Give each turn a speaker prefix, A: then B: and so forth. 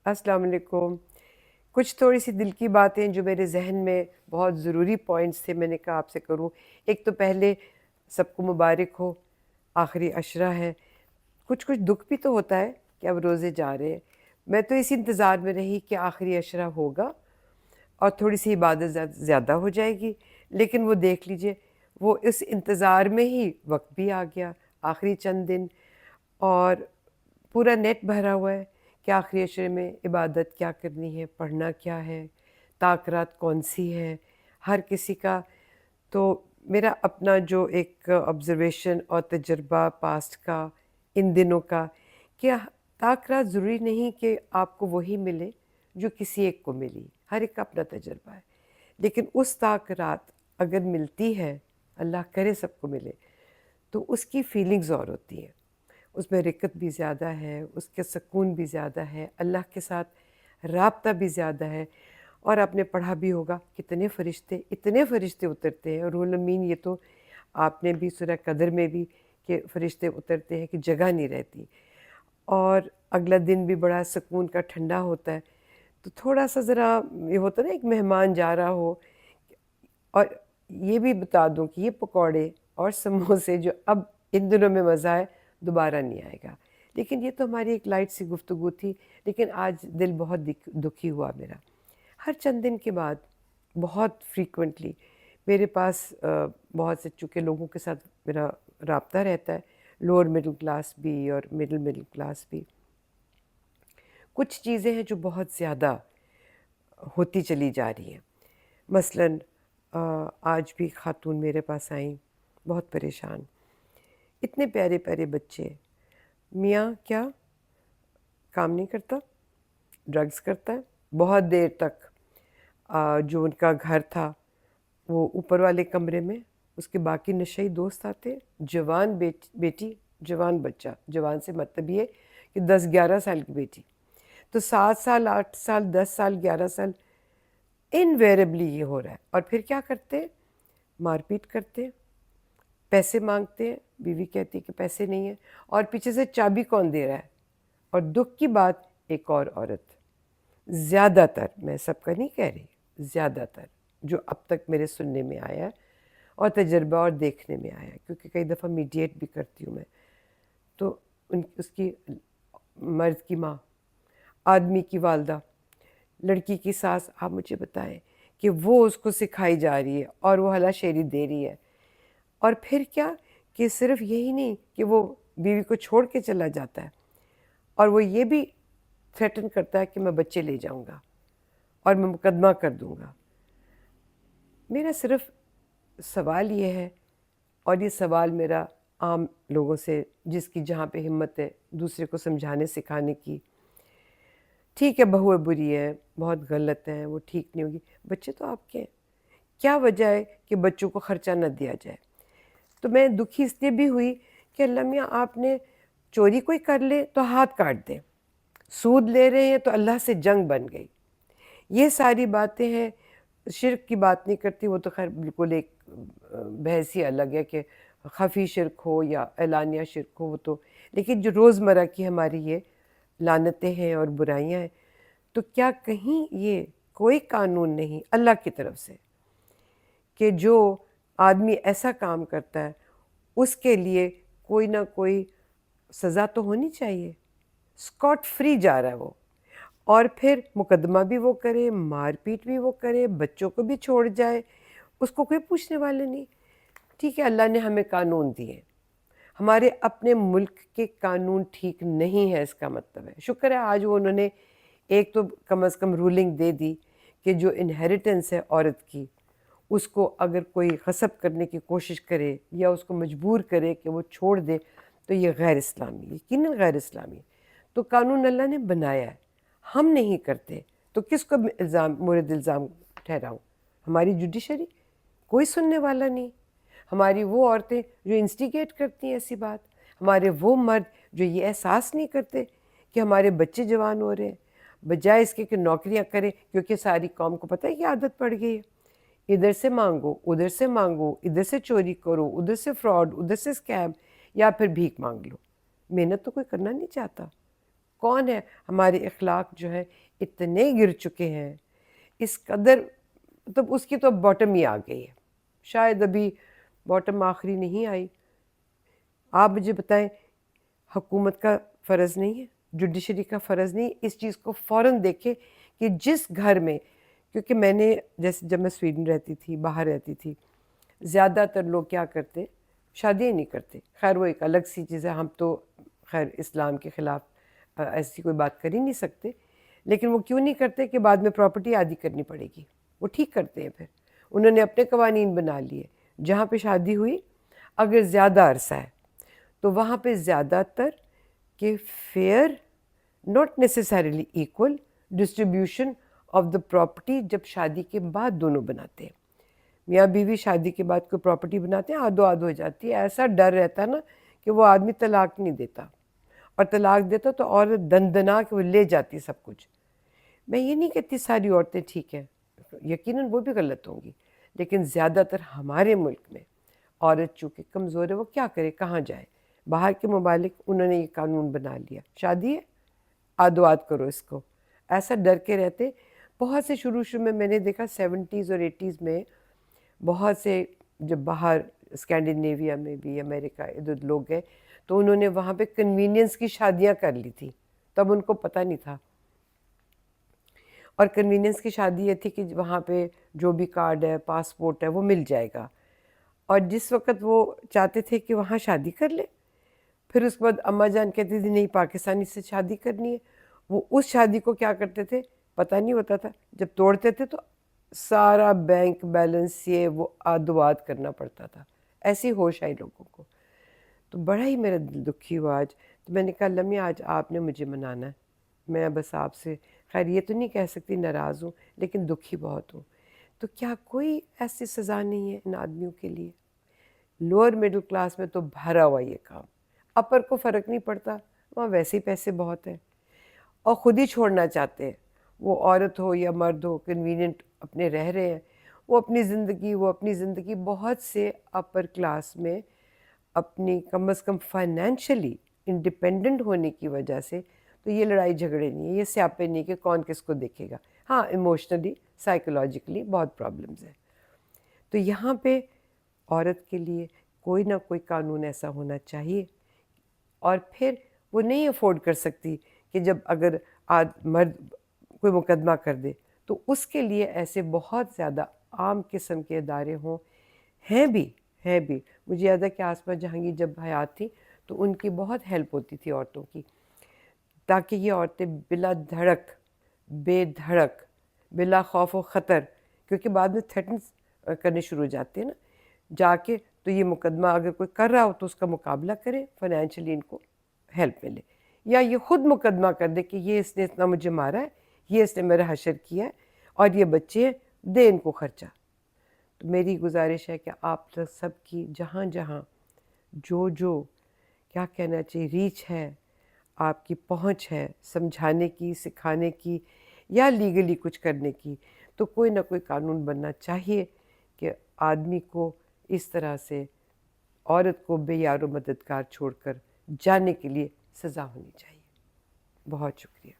A: السلام علیکم. کچھ تھوڑی سی دل کی باتیں جو میرے ذہن میں بہت ضروری پوائنٹس تھے، میں نے کہا آپ سے کروں. ایک تو پہلے سب کو مبارک ہو، آخری عشرہ ہے. کچھ دکھ بھی تو ہوتا ہے کہ اب روزے جا رہے ہیں. میں تو اسی انتظار میں رہی کہ آخری عشرہ ہوگا اور تھوڑی سی عبادت زیادہ ہو جائے گی، لیکن وہ دیکھ لیجئے وہ اس انتظار میں ہی وقت بھی آ گیا، آخری چند دن، اور پورا نیٹ بھرا ہوا ہے کہ آخری عشرے میں عبادت کیا کرنی ہے، پڑھنا کیا ہے، تاکرات کون سی ہے، ہر کسی کا. تو میرا اپنا جو ایک آبزرویشن اور تجربہ پاسٹ کا، ان دنوں کا، کہ تاکرات ضروری نہیں کہ آپ کو وہی ملے جو کسی ایک کو ملی، ہر ایک کا اپنا تجربہ ہے. لیکن اس تاکرات اگر ملتی ہے، اللہ کرے سب کو ملے، تو اس کی فیلنگز اور ہوتی ہیں. اس میں رکت بھی زیادہ ہے، اس کے سکون بھی زیادہ ہے، اللہ کے ساتھ رابطہ بھی زیادہ ہے. اور آپ نے پڑھا بھی ہوگا کتنے فرشتے، اتنے فرشتے اترتے ہیں. اور روح الامین، یہ تو آپ نے بھی سورہ قدر میں بھی کہ فرشتے اترتے ہیں کہ جگہ نہیں رہتی. اور اگلا دن بھی بڑا سکون کا ٹھنڈا ہوتا ہے. تو تھوڑا سا ذرا یہ ہوتا ہے نا، ایک مہمان جا رہا ہو. اور یہ بھی بتا دوں کہ یہ پکوڑے اور سموسے جو اب ان دنوں میں مزہ ہے، دوبارہ نہیں آئے گا. لیکن یہ تو ہماری ایک لائٹ سی گفتگو تھی، لیکن آج دل بہت دکھی ہوا میرا. ہر چند دن کے بعد بہت فریکوینٹلی میرے پاس بہت سے چونکہ لوگوں کے ساتھ میرا رابطہ رہتا ہے، لوور مڈل کلاس بھی اور مڈل کلاس بھی. کچھ چیزیں ہیں جو بہت زیادہ ہوتی چلی جا رہی ہیں. مثلاً آج بھی خاتون میرے پاس آئیں بہت پریشان. اتنے پیارے پیارے بچے، میاں کیا کام نہیں کرتا، ڈرگز کرتا ہے. بہت دیر تک جو ان کا گھر تھا وہ اوپر والے کمرے میں، اس کے باقی نشئی دوست آتے. جوان بیٹی، جوان بچہ، جوان سے مطلب یہ کہ 10-11 سال کی بیٹی، تو 7 سال، 8 سال، 10 سال، 11 سال انویریبلی یہ ہو رہا ہے. اور پھر کیا کرتے؟ مار پیٹ کرتے، پیسے مانگتے ہیں. بیوی کہتی کہ پیسے نہیں ہیں، اور پیچھے سے چابی کون دے رہا ہے. اور دکھ کی بات، ایک اور عورت، زیادہ تر، میں سب کا نہیں کہہ رہی، زیادہ تر جو اب تک میرے سننے میں آیا اور تجربہ اور دیکھنے میں آیا، کیونکہ کئی دفعہ میڈیٹ بھی کرتی ہوں میں، تو اس کی مرد کی ماں، آدمی کی والدہ، لڑکی کی ساس، آپ مجھے بتائیں کہ وہ اس کو سکھائی جا رہی ہے اور وہ ہلا شیری دے رہی ہے. اور پھر کیا کہ صرف یہی نہیں کہ وہ بیوی کو چھوڑ کے چلا جاتا ہے، اور وہ یہ بھی تھریٹن کرتا ہے کہ میں بچے لے جاؤں گا اور میں مقدمہ کر دوں گا. میرا صرف سوال یہ ہے، اور یہ سوال میرا عام لوگوں سے، جس کی جہاں پہ ہمت ہے دوسرے کو سمجھانے سکھانے کی، ٹھیک ہے بہو بری ہے، بہت غلط ہے، وہ ٹھیک نہیں ہوگی، بچے تو آپ کے ہیں. کیا وجہ ہے کہ بچوں کو خرچہ نہ دیا جائے؟ تو میں دکھی اس لیے بھی ہوئی کہ اللہ میاں، آپ نے چوری کوئی کر لے تو ہاتھ کاٹ دیں، سود لے رہے ہیں تو اللہ سے جنگ بن گئی. یہ ساری باتیں ہیں. شرک کی بات نہیں کرتی، وہ تو خیر بالکل ایک بحث ہی الگ ہے کہ خفی شرک ہو یا اعلانیہ شرک ہو، وہ تو، لیکن جو روزمرہ کی ہماری یہ لعنتیں ہیں اور برائیاں ہیں، تو کیا کہیں یہ کوئی قانون نہیں اللہ کی طرف سے کہ جو آدمی ایسا کام کرتا ہے اس کے لیے کوئی نہ کوئی سزا تو ہونی چاہیے؟ اسکاٹ فری جا رہا ہے وہ، اور پھر مقدمہ بھی وہ کرے، مار پیٹ بھی وہ کرے، بچوں کو بھی چھوڑ جائے، اس کو کوئی پوچھنے والے نہیں. ٹھیک ہے، اللہ نے ہمیں قانون دیے، ہمارے اپنے ملک کے قانون ٹھیک نہیں ہے، اس کا مطلب ہے. شکر ہے آج وہ انہوں نے ایک تو کم از کم رولنگ دے دی کہ جو انہیریٹنس ہے عورت کی، اس کو اگر کوئی غصب کرنے کی کوشش کرے یا اس کو مجبور کرے کہ وہ چھوڑ دے، تو یہ غیر اسلامی، یقیناً غیر اسلامی. تو قانون اللہ نے بنایا ہے، ہم نہیں کرتے، تو کس کو مورد الزام ٹھہراؤں؟ ہماری جوڈیشری، کوئی سننے والا نہیں. ہماری وہ عورتیں جو انسٹیگیٹ کرتی ہیں ایسی بات، ہمارے وہ مرد جو یہ احساس نہیں کرتے کہ ہمارے بچے جوان ہو رہے ہیں، بجائے اس کے کہ نوکریاں کریں، کیونکہ ساری قوم کو پتہ ہے کہ عادت پڑ گئی ہے، ادھر سے مانگو، ادھر سے مانگو، ادھر سے چوری کرو، ادھر سے فراڈ، ادھر سے اسکیم، یا پھر بھیک مانگ لو. محنت تو کوئی کرنا نہیں چاہتا، کون ہے؟ ہمارے اخلاق جو ہے اتنے گر چکے ہیں، اس قدر، مطلب اس کی تو باٹم ہی آ گئی ہے، شاید ابھی باٹم آخری نہیں آئی۔ آپ مجھے بتائیں، حکومت کا فرض نہیں ہے، جوڈیشری کا فرض نہیں اس چیز کو فوراً دیکھے کہ جس گھر میں، کیونکہ میں نے جیسے جب میں سویڈن رہتی تھی، باہر رہتی تھی، زیادہ تر لوگ کیا کرتے، شادیاں نہیں کرتے، خیر وہ ایک الگ سی چیز ہے، ہم تو خیر اسلام کے خلاف ایسی کوئی بات کر ہی نہیں سکتے، لیکن وہ کیوں نہیں کرتے کہ بعد میں پراپرٹی عادی کرنی پڑے گی، وہ ٹھیک کرتے ہیں، پھر انہوں نے اپنے قوانین بنا لیے، جہاں پہ شادی ہوئی اگر زیادہ عرصہ ہے تو وہاں پہ زیادہ تر کہ fair, not necessarily equal distribution of the property جب شادی کے بعد دونوں بناتے ہیں، میاں بیوی شادی کے بعد کوئی پراپرٹی بناتے ہیں، آدھو آدھ ہو جاتی ہے، ایسا ڈر رہتا ہے نا کہ وہ آدمی طلاق نہیں دیتا، اور طلاق دیتا تو عورت دن دنا کے وہ لے جاتی سب کچھ۔ میں یہ نہیں کہتی ساری عورتیں ٹھیک ہیں، یقیناً وہ بھی غلط ہوں گی، لیکن زیادہ تر ہمارے ملک میں عورت چونکہ کمزور ہے، وہ کیا کرے، کہاں جائے؟ باہر کے ممالک انہوں نے یہ قانون بنا لیا، شادی ہے آدھو آدھ کرو اس کو، ایسا ڈر کے رہتے۔ بہت سے شروع میں میں نے دیکھا 70s اور 80s میں بہت سے جب باہر اسکینڈینیویا میں بھی، امریکہ ادھر لوگ گئے تو انہوں نے وہاں پہ کنوینئنس کی شادیاں کر لی تھی، تب ان کو پتہ نہیں تھا، اور کنوینئنس کی شادی یہ تھی کہ وہاں پہ جو بھی کارڈ ہے، پاسپورٹ ہے، وہ مل جائے گا، اور جس وقت وہ چاہتے تھے کہ وہاں شادی کر لے، پھر اس کے بعد اماں جان کہتی تھی نہیں پاکستانی سے شادی کرنی ہے، وہ اس شادی کو کیا کرتے تھے پتہ نہیں ہوتا تھا، جب توڑتے تھے تو سارا بینک بیلنس یہ وہ آدواد کرنا پڑتا تھا، ایسی ہوش آئی لوگوں کو، تو بڑا ہی میرا دل دکھی ہوا آج، تو میں نے کہا لمحہ آج آپ نے مجھے منانا ہے، میں بس آپ سے خیر یہ تو نہیں کہہ سکتی ناراض ہوں، لیکن دکھی بہت ہوں، تو کیا کوئی ایسی سزا نہیں ہے ان آدمیوں کے لیے؟ لوور مڈل کلاس میں تو بھرا ہوا یہ کام، اپر کو فرق نہیں پڑتا، وہاں ویسے ہی پیسے بہت ہیں، اور خود ہی چھوڑنا چاہتے ہیں، وہ عورت ہو یا مرد ہو، کنوینئنٹ اپنے رہ رہے ہیں، وہ اپنی زندگی بہت سے اپر کلاس میں اپنی کم از کم فائنینشلی انڈیپینڈنٹ ہونے کی وجہ سے، تو یہ لڑائی جھگڑے نہیں ہیں، یہ سیاپے نہیں کہ کون کس کو دیکھے گا، ہاں ایموشنلی سائیکولوجیکلی بہت پرابلمز ہیں، تو یہاں پہ عورت کے لیے کوئی نہ کوئی قانون ایسا ہونا چاہیے، اور پھر وہ نہیں افورڈ کر سکتی کہ جب اگر مرد کوئی مقدمہ کر دے تو اس کے لیے ایسے بہت زیادہ عام قسم کے ادارے ہوں، ہیں بھی مجھے یاد ہے کہ آسمہ جہانگیر جب حیات تھی تو ان کی بہت ہیلپ ہوتی تھی عورتوں کی، تاکہ یہ عورتیں بلا دھڑک، بے دھڑک، بلا خوف و خطر، کیونکہ بعد میں تھریٹنس کرنے شروع ہو جاتے ہیں نا، جا کے تو یہ مقدمہ اگر کوئی کر رہا ہو تو اس کا مقابلہ کرے، فائنینشلی ان کو ہیلپ ملے، یا یہ خود مقدمہ کر دے کہ یہ اس نے اتنا مجھے مارا ہے، یہ اس نے میرا حشر کیا ہے، اور یہ بچے ہیں، دے ان کو خرچہ۔ تو میری گزارش ہے کہ آپ سب کی جہاں جہاں جو کیا کہنا چاہیے ریچ ہے، آپ کی پہنچ ہے سمجھانے کی، سکھانے کی، یا لیگلی کچھ کرنے کی، تو کوئی نہ کوئی قانون بننا چاہیے کہ آدمی کو اس طرح سے عورت کو بے یار و مددگار چھوڑ کر جانے کے لیے سزا ہونی چاہیے۔ بہت شکریہ۔